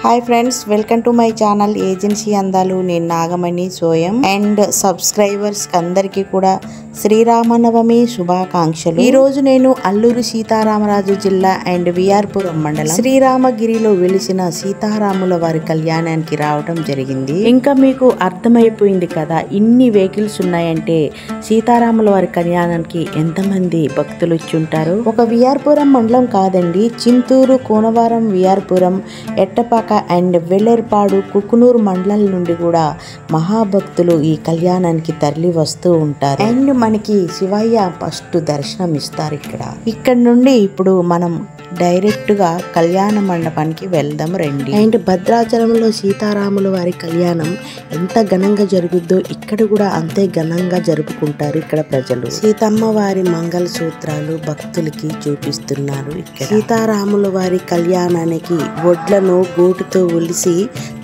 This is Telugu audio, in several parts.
Hi friends, welcome to my channel agency అందాలు. నేను నాగమణి సోయం అండ్ సబ్స్క్రైబర్స్ అందరికీ కూడా శ్రీరామనవమి శుభాకాంక్షలు. ఈ రోజు నేను అల్లూరు సీతారామరాజు జిల్లా అండ్ విఆర్పురం మండలం శ్రీరామగిరిలో వెలిసిన సీతారాముల వారి కళ్యాణానికి రావడం జరిగింది. ఇంకా మీకు అర్థమైపోయింది కదా, ఇన్ని వెహికల్స్ ఉన్నాయంటే సీతారాముల వారి కళ్యాణానికి ఎంతమంది భక్తులు వచ్చి ఉంటారు. ఒక విఆర్పురం మండలం కాదండి, చింతూరు, కోనవరం, విఆర్పురం, ఎట్టపాక అండ్ వెల్లేర్పాడు, కుకునూరు మండలాల నుండి కూడా మహాభక్తులు ఈ కళ్యాణానికి తరలి వస్తూ ఉంటారు. అండ్ మనకి శివయ్య ఫస్ట్ దర్శనం ఇస్తారు ఇక్కడ నుండి. ఇప్పుడు మనం డైరెక్ట్ గా కళ్యాణ మండపానికి వెళ్దాం రండి. అండ్ భద్రాచలంలో సీతారాముల వారి కళ్యాణం ఎంత ఘనంగా జరుగుద్దో ఇక్కడ కూడా అంతే ఘనంగా జరుపుకుంటారు ఇక్కడ ప్రజలు. సీతమ్మ వారి మంగళ సూత్రాలు భక్తులకి చూపిస్తున్నారు. ఇక్కడ సీతారాముల వారి కళ్యాణానికి వడ్లను గోటుతో ఒలిసి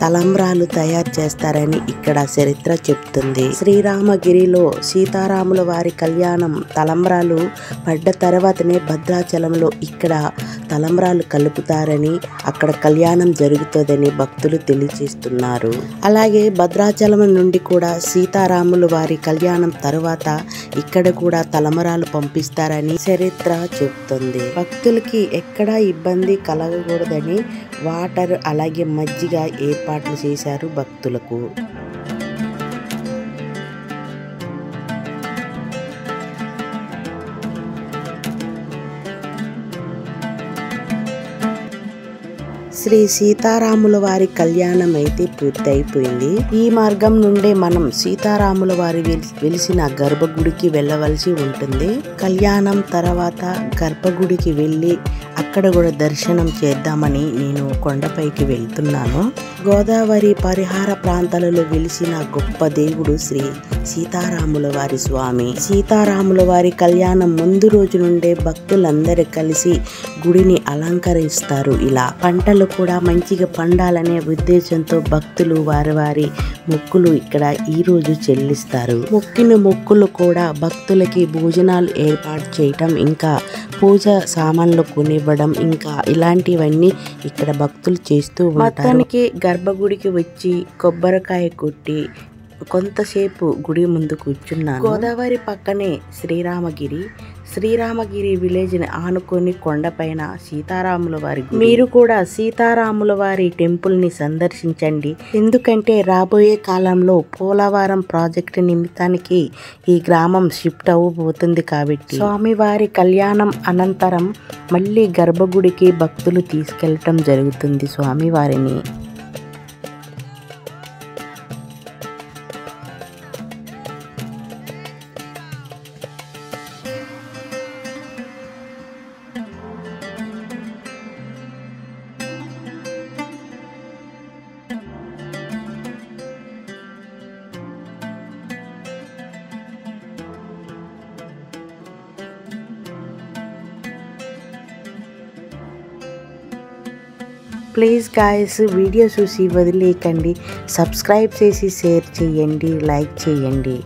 తలంబ్రాలు తయారు చేస్తారని ఇక్కడ చరిత్ర చెప్తుంది. శ్రీరామగిరిలో సీతారాముల వారి కళ్యాణం తలంబ్రాలు పడ్డ తర్వాతనే భద్రాచలంలో ఇక్కడ తలంబ్రాలు కలుపుతారని, అక్కడ కళ్యాణం జరుగుతుందని భక్తులు తెలియజేస్తున్నారు. అలాగే భద్రాచలం నుండి కూడా సీతారాముల వారి కళ్యాణం తర్వాత ఇక్కడ కూడా తలంబ్రాలు పంపిస్తారని చరిత్ర చెప్తుంది. భక్తులకి ఎక్కడా ఇబ్బంది కలగకూడదని వాటర్ అలాగే మజ్జిగ ఏర్పాట్లు చేశారు భక్తులకు. శ్రీ సీతారాముల వారి కళ్యాణం అయితే పూర్తయిపోయింది. ఈ మార్గం నుండే మనం సీతారాముల వారి వెలిసిన గర్భగుడికి వెళ్ళవలసి ఉంటుంది. కళ్యాణం తర్వాత గర్భగుడికి వెళ్ళి అక్కడ కూడా దర్శనం చేద్దామని నేను కొండపైకి వెళ్తున్నాను. గోదావరి పరిహార ప్రాంతాలలో వెలిసిన గొప్ప దేవుడు శ్రీ సీతారాముల వారి స్వామి. సీతారాముల వారి కళ్యాణం ముందు రోజు నుండే భక్తులందరూ కలిసి గుడిని అలంకరిస్తారు. ఇలా పంటలు కూడా మంచిగా పండాలనే ఉద్దేశంతో భక్తులు వారి మొక్కులు ఇక్కడ ఈ రోజు చెల్లిస్తారు. మొక్కిన మొక్కులు కూడా భక్తులకి భోజనాలు ఏర్పాటు చేయటం, ఇంకా పూజ సామాన్లు కొనివ్వడం, ఇంకా ఇలాంటివన్నీ ఇక్కడ భక్తులు చేస్తూ ఉంటారు. మొత్తానికి గర్భగుడికి వచ్చి కొబ్బరికాయ కొట్టి కొంతసేపు గుడి ముందు కూర్చున్నాను. గోదావరి పక్కనే శ్రీరామగిరి విలేజ్ ని ఆనుకొని కొండపైన సీతారాముల వారి. మీరు కూడా సీతారాముల వారి టెంపుల్ ని సందర్శించండి. ఎందుకంటే రాబోయే కాలంలో పోలవరం ప్రాజెక్టు నిమిత్తానికి ఈ గ్రామం షిఫ్ట్ అవ్వబోతుంది కాబట్టి స్వామివారి కళ్యాణం అనంతరం మళ్ళీ గర్భగుడికి భక్తులు తీసుకెళ్లటం జరుగుతుంది స్వామివారిని. ప్లీజ్ గాయస్, వీడియో చూసి వదిలేయకండి. సబ్స్క్రైబ్ చేసి షేర్ చేయండి, లైక్ చేయండి.